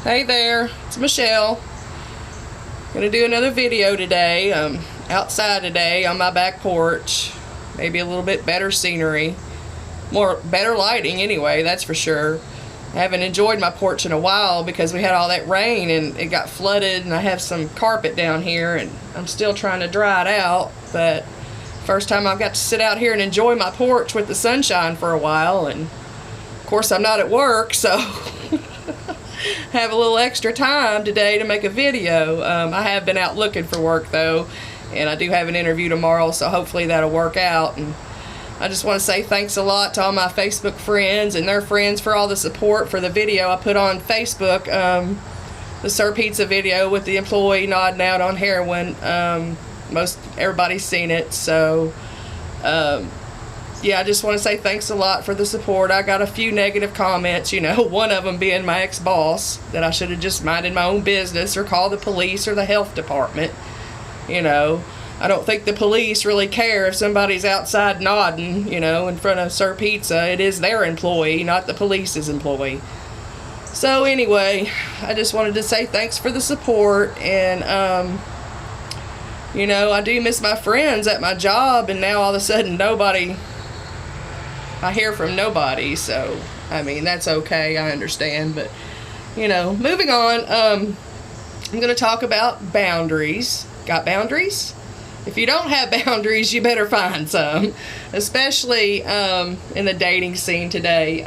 Hey there, it's Michelle. Gonna do another video today. Outside today on my back porch. Maybe a little bit better scenery. Better lighting anyway, that's for sure. I haven't enjoyed my porch in a while because we had all that rain and it got flooded, and I have some carpet down here and I'm still trying to dry it out. But first time I've got to sit out here and enjoy my porch with the sunshine for a while, and of course I'm not at work, so have a little extra time today to make a video. I have been out looking for work though, and I do have an interview tomorrow, so hopefully that'll work out. And I just want to say thanks a lot to all my Facebook friends and their friends for all the support for the video I put on Facebook, the Sir Pizza video with the employee nodding out on heroin. Most everybody's seen it, so yeah, I just want to say thanks a lot for the support. I got a few negative comments, one of them being my ex-boss, that I should have just minded my own business or called the police or the health department. I don't think the police really care if somebody's outside nodding, in front of Sir Pizza. It is their employee, not the police's employee. So anyway, I just wanted to say thanks for the support, and I do miss my friends at my job, and now all of a sudden I hear from nobody, so, that's okay, I understand, but, moving on, I'm going to talk about boundaries. Got boundaries? If you don't have boundaries, you better find some, especially in the dating scene today,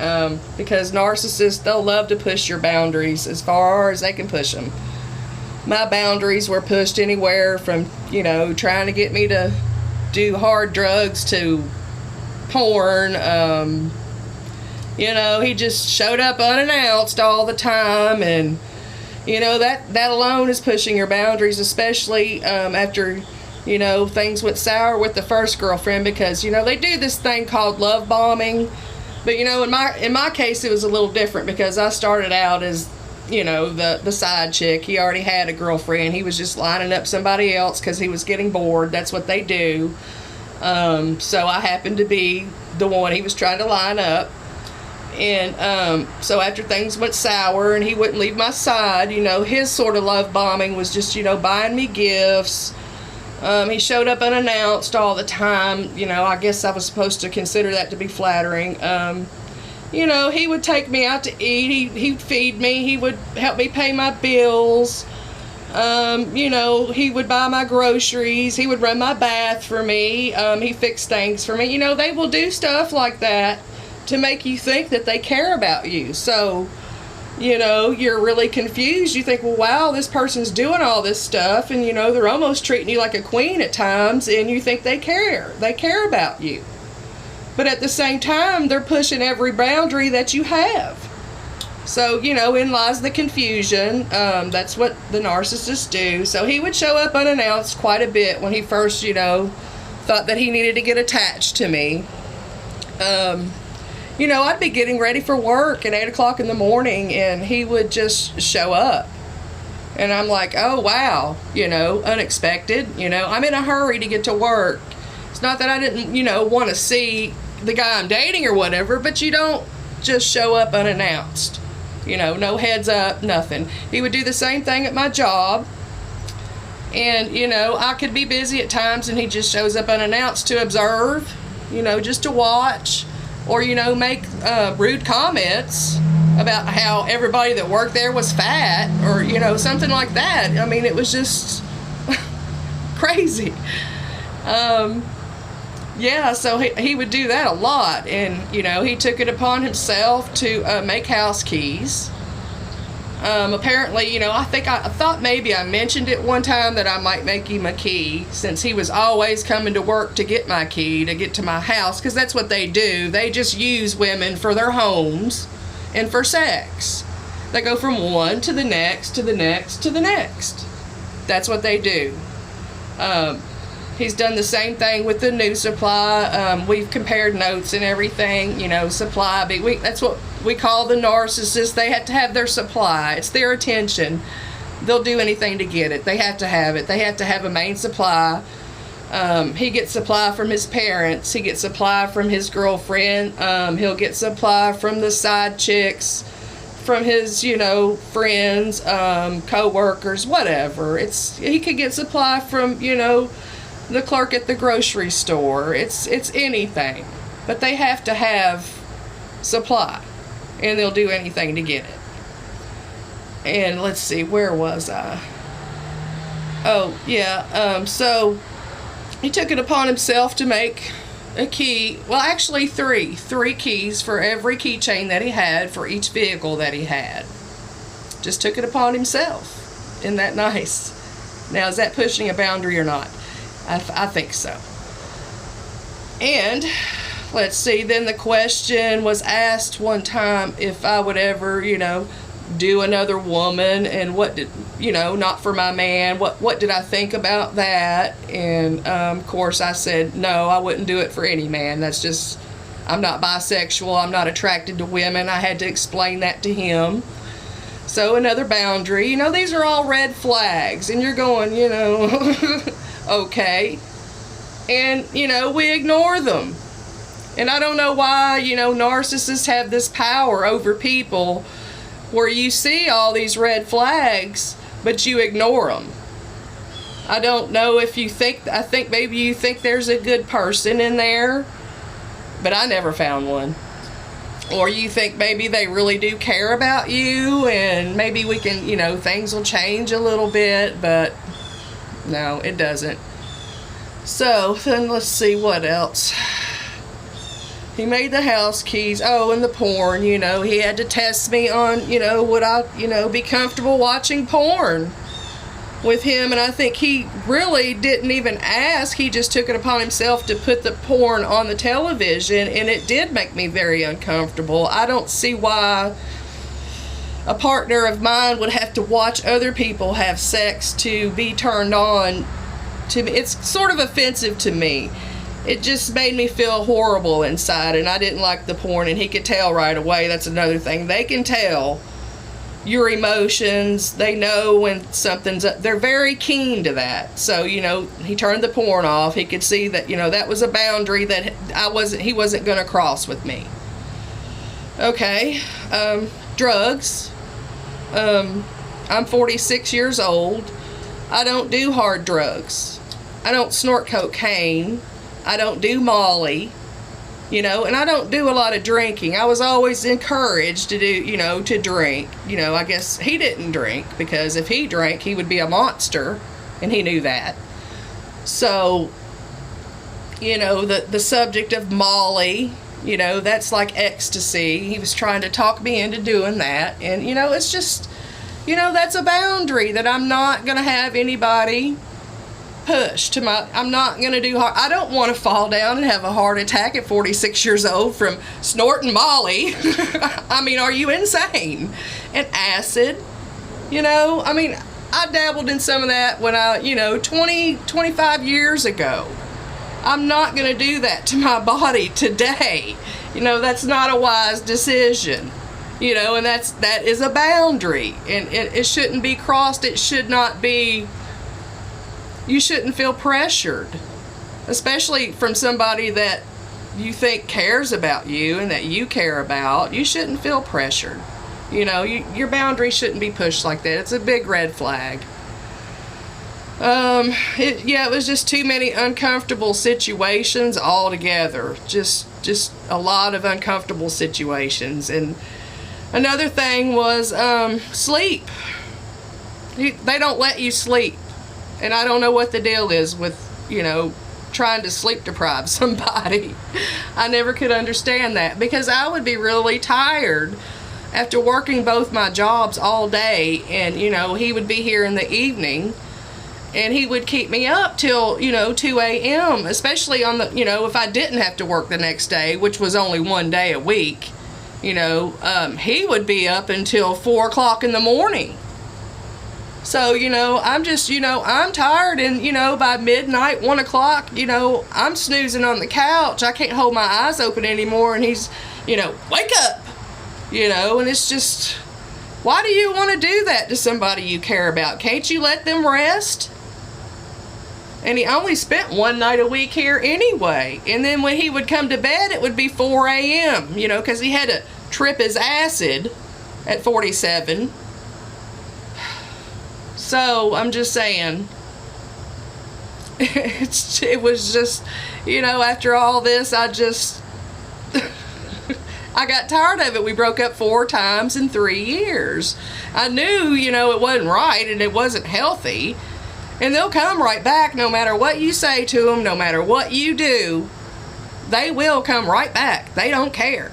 because narcissists, they'll love to push your boundaries as far as they can push them. My boundaries were pushed anywhere from, trying to get me to do hard drugs to porn. He just showed up unannounced all the time, and that alone is pushing your boundaries, especially after things went sour with the first girlfriend, because they do this thing called love bombing. But in my case it was a little different, because I started out as the side chick. He already had a girlfriend. He was just lining up somebody else because he was getting bored. That's what they do. So I happened to be the one he was trying to line up. And so after things went sour and he wouldn't leave my side, his sort of love bombing was just, buying me gifts. He showed up unannounced all the time. I guess I was supposed to consider that to be flattering. He would take me out to eat. He'd feed me. He would help me pay my bills. He would buy my groceries. He would run my bath for me. He fixed things for me. They will do stuff like that to make you think that they care about you. So, you're really confused. You think, well, wow, this person's doing all this stuff, and, they're almost treating you like a queen at times, and you think they care. They care about you. But at the same time, they're pushing every boundary that you have. So, in lies the confusion. That's what the narcissists do. So he would show up unannounced quite a bit when he first, thought that he needed to get attached to me. I'd be getting ready for work at 8 o'clock in the morning, and he would just show up. And I'm like, oh, wow, unexpected. I'm in a hurry to get to work. It's not that I didn't, want to see the guy I'm dating or whatever, but you don't just show up unannounced. No heads up, nothing. He would do the same thing at my job. And, I could be busy at times, and he just shows up unannounced to observe, just to watch. Or, make rude comments about how everybody that worked there was fat, or, something like that. It was just crazy. Yeah, so he would do that a lot, and, he took it upon himself to make house keys. Apparently, I thought maybe I mentioned it one time that I might make him a key, since he was always coming to work to get my key, to get to my house, because that's what they do. They just use women for their homes and for sex. They go from one to the next, to the next, to the next. That's what they do. He's done the same thing with the new supply. We've compared notes and everything, supply. That's what we call the narcissist. They have to have their supply. It's their attention. They'll do anything to get it. They have to have it. They have to have a main supply. He gets supply from his parents. He gets supply from his girlfriend. He'll get supply from the side chicks, from his, friends, co-workers, whatever. He could get supply from, the clerk at the grocery store. It's anything. But they have to have supply, and they'll do anything to get it. And let's see, where was I? Oh, yeah, so he took it upon himself to make a key, well, actually three keys for every keychain that he had for each vehicle that he had. Just took it upon himself. Isn't that nice? Now, is that pushing a boundary or not? I think so. And let's see, then the question was asked one time if I would ever, do another woman, and what did, not for my man, what did I think about that? And of course I said no, I wouldn't do it for any man. That's just, I'm not bisexual, I'm not attracted to women. I had to explain that to him. So another boundary. These are all red flags, and you're going, okay. And we ignore them. And I don't know why, narcissists have this power over people where you see all these red flags, but you ignore them. I don't know if I think maybe you think there's a good person in there, but I never found one. Or you think maybe they really do care about you, and maybe we can, things will change a little bit, but no, it doesn't. So, then let's see what else. He made the house keys. Oh, and the porn, he had to test me on, would I, be comfortable watching porn with him. And I think he really didn't even ask. He just took it upon himself to put the porn on the television, and it did make me very uncomfortable. I don't see why a partner of mine would have to watch other people have sex to be turned on to me. It's sort of offensive to me. It just made me feel horrible inside, and I didn't like the porn, and he could tell right away. That's another thing. They can tell your emotions. They know when something's up. They're very keen to that. So, he turned the porn off. He could see that, that was a boundary that he wasn't going to cross with me. Okay. Drugs. I'm 46 years old. I don't do hard drugs. I don't snort cocaine. I don't do Molly, and I don't do a lot of drinking. I was always encouraged to do, to drink. I guess he didn't drink, because if he drank, he would be a monster, and he knew that. So, the subject of Molly, that's like ecstasy. He was trying to talk me into doing that, and, it's just, that's a boundary that I'm not going to have anybody push to I'm not going to do hard. I don't want to fall down and have a heart attack at 46 years old from snorting Molly. I mean, are you insane? And acid, I dabbled in some of that when 25 years ago. I'm not going to do that to my body today. That's not a wise decision. And that is a boundary, and it shouldn't be crossed. It should not be. You shouldn't feel pressured, especially from somebody that you think cares about you and that you care about. You shouldn't feel pressured. Your boundary shouldn't be pushed like that. It's a big red flag. It was just too many uncomfortable situations altogether. Just a lot of uncomfortable situations. And another thing was sleep. They don't let you sleep. And I don't know what the deal is with, trying to sleep deprive somebody. I never could understand that, because I would be really tired after working both my jobs all day, and, he would be here in the evening, and he would keep me up till, 2 a.m., especially on the, if I didn't have to work the next day, which was only one day a week, he would be up until 4 o'clock in the morning. So, I'm just, I'm tired, and, by midnight, 1 o'clock, I'm snoozing on the couch. I can't hold my eyes open anymore, and he's, wake up, and it's just, why do you want to do that to somebody you care about? Can't you let them rest? And he only spent one night a week here anyway, and then when he would come to bed, it would be 4 a.m., because he had to trip his acid at 47. So I'm just saying, it was just, you know, after all this, I got tired of it. We broke up 4 times in 3 years. I knew, you know, it wasn't right and it wasn't healthy. And they'll come right back no matter what you say to them, no matter what you do. They will come right back. They don't care.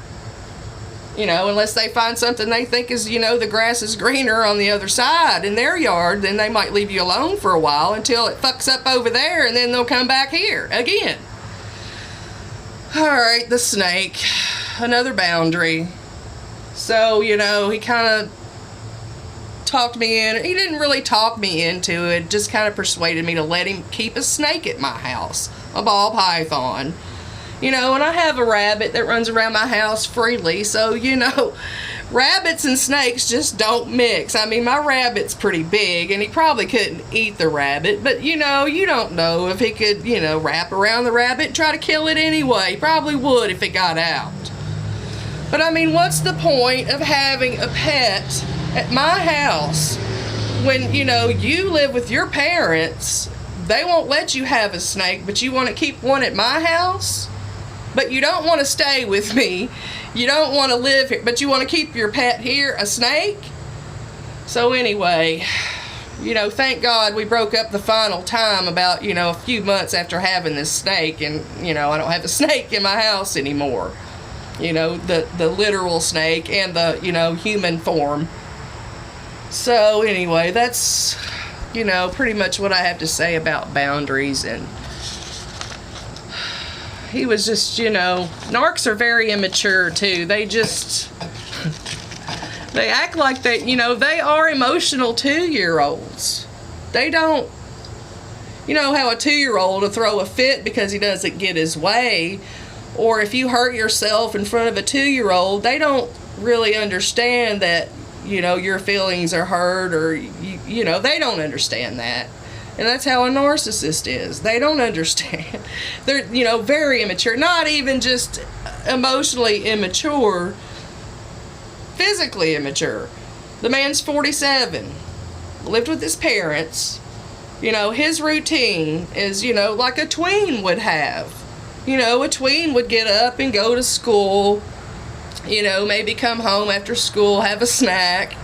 You know, unless they find something they think is, you know, the grass is greener on the other side in their yard, then they might leave you alone for a while until it fucks up over there, and then they'll come back here again. Alright, the snake. Another boundary. So, you know, he kind of talked me in. He didn't really talk me into it, just kind of persuaded me to let him keep a snake at my house. A ball python. You know, and I have a rabbit that runs around my house freely, so, you know, rabbits and snakes just don't mix. I mean, my rabbit's pretty big, and he probably couldn't eat the rabbit, but, you know, you don't know if he could, you know, wrap around the rabbit and try to kill it anyway. He probably would if it got out. But, I mean, what's the point of having a pet at my house when, you know, you live with your parents? They won't let you have a snake, but you want to keep one at my house? But you don't want to stay with me. You don't want to live here, but you want to keep your pet here, a snake? So anyway, you know, thank God we broke up the final time about, you know, a few months after having this snake, and, you know, I don't have a snake in my house anymore. You know, the literal snake and the, you know, human form. So anyway, that's, you know, pretty much what I have to say about boundaries. And he was just, you know, narcs are very immature too. They just, they act like they, you know, they are emotional 2-year-olds. They don't, you know how a 2-year-old will throw a fit because he doesn't get his way, or if you hurt yourself in front of a 2-year-old, they don't really understand that, you know, your feelings are hurt, or, you know, they don't understand that. And that's how a narcissist is. They don't understand. They're, you know, very immature. Not even just emotionally immature, physically immature. The man's 47, lived with his parents. You know, his routine is, you know, like a tween would have. You know, a tween would get up and go to school, you know, maybe come home after school, have a snack,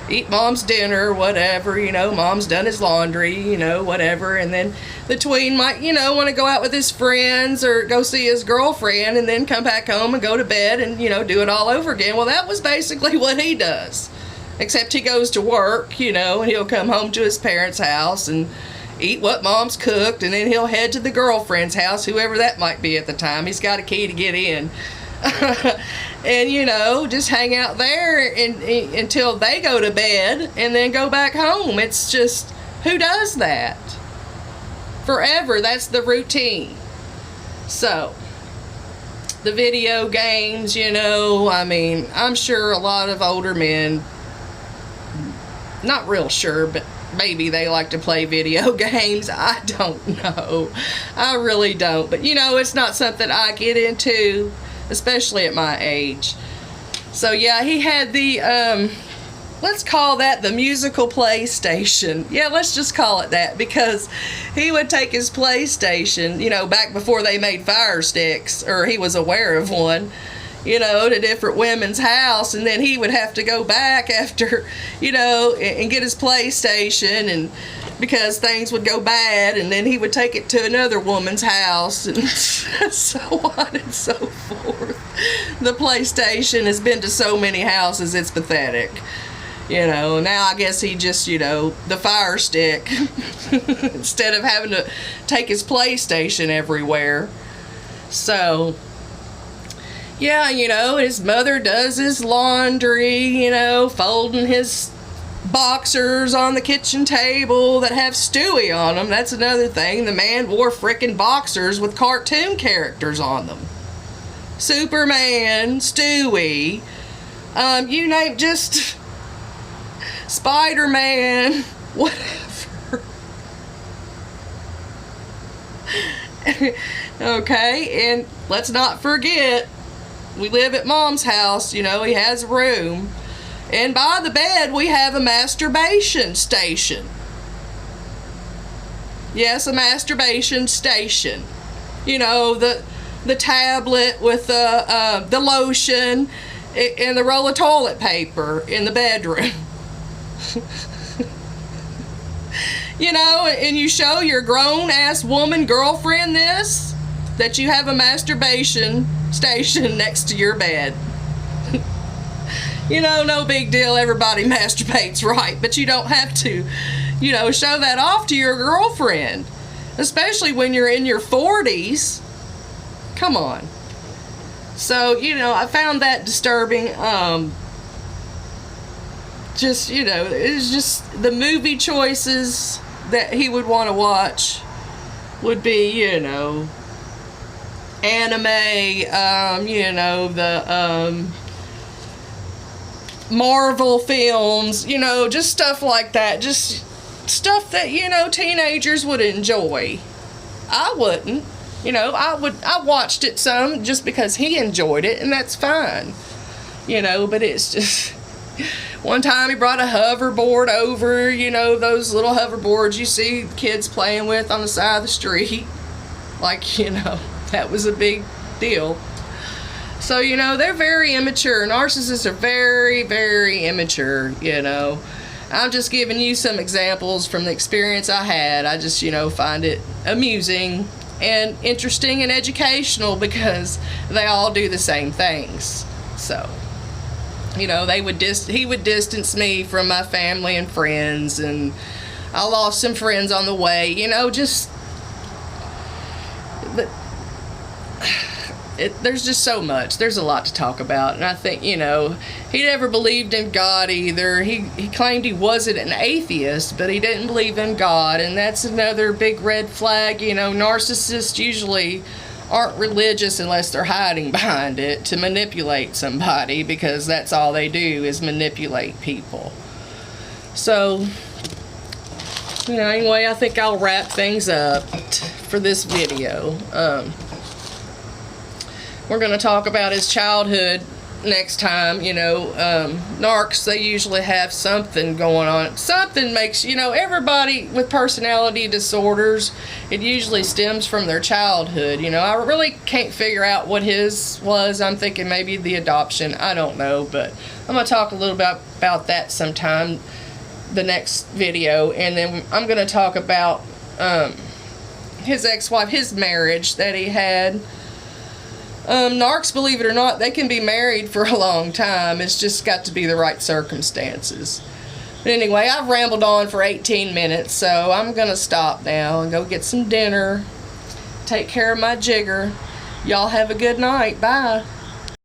eat mom's dinner, whatever, you know, mom's done his laundry, you know, whatever, and then the tween might, you know, want to go out with his friends or go see his girlfriend and then come back home and go to bed and, you know, do it all over again. Well, that was basically what he does, except he goes to work, you know, and he'll come home to his parents' house and eat what mom's cooked, and then he'll head to the girlfriend's house, whoever that might be at the time. He's got a key to get in. And, you know, just hang out there until they go to bed and then go back home. It's just, who does that? Forever, that's the routine. So, the video games, you know, I mean, I'm sure a lot of older men, not real sure, but maybe they like to play video games. I don't know. I really don't. But, you know, it's not something I get into, especially at my age. So yeah, he had the, let's call that the musical PlayStation. Yeah, let's just call it that, because he would take his PlayStation, you know, back before they made Fire Sticks, or he was aware of one, you know, to different women's house, and then he would have to go back after, you know, and get his PlayStation, and because things would go bad, and then he would take it to another woman's house, and so on and so forth. The PlayStation has been to so many houses, it's pathetic. You know, now I guess he just, you know, the Fire Stick, instead of having to take his PlayStation everywhere. So, yeah, you know, his mother does his laundry, you know, folding his boxers on the kitchen table that have Stewie on them. That's another thing. The man wore frickin' boxers with cartoon characters on them. Superman, Stewie, you name, just Spider-Man, whatever. Okay, and let's not forget, we live at mom's house, you know, he has a room. And by the bed, we have a masturbation station. Yes, a masturbation station. You know, the tablet with the lotion and the roll of toilet paper in the bedroom. You know, and you show your grown-ass woman girlfriend this, that you have a masturbation station next to your bed. You know, no big deal, everybody masturbates, right? But you don't have to, you know, show that off to your girlfriend. Especially when you're in your 40s. Come on. So, you know, I found that disturbing. Just, you know, it's just the movie choices that he would want to watch would be, you know, anime, you know, the Marvel films, you know, just stuff like that. Just stuff that, you know, teenagers would enjoy. I wouldn't. You know, I watched it some just because he enjoyed it, and that's fine. You know, but it's just, one time he brought a hoverboard over, you know, those little hoverboards you see kids playing with on the side of the street. Like, you know, that was a big deal. So, you know, they're very immature. Narcissists are very, very immature, you know. I'm just giving you some examples from the experience I had. I just, you know, find it amusing and interesting and educational because they all do the same things. So, you know, he would distance me from my family and friends, and I lost some friends on the way, you know, just, but there's just so much. There's a lot to talk about, and I think, you know, he never believed in God either. He claimed he wasn't an atheist, but he didn't believe in God, and that's another big red flag. You know, narcissists usually aren't religious unless they're hiding behind it to manipulate somebody, because that's all they do is manipulate people. So, you know, anyway, I think I'll wrap things up for this video. We're going to talk about his childhood next time. You know, narcs, they usually have something going on. Something makes, you know, everybody with personality disorders, it usually stems from their childhood. You know, I really can't figure out what his was. I'm thinking maybe the adoption. I don't know, but I'm going to talk a little bit about that sometime, the next video. And then I'm going to talk about his ex-wife, his marriage that he had. Narcs, believe it or not, they can be married for a long time. It's just got to be the right circumstances. But anyway, I've rambled on for 18 minutes, so I'm going to stop now and go get some dinner. Take care of my jigger. Y'all have a good night. Bye.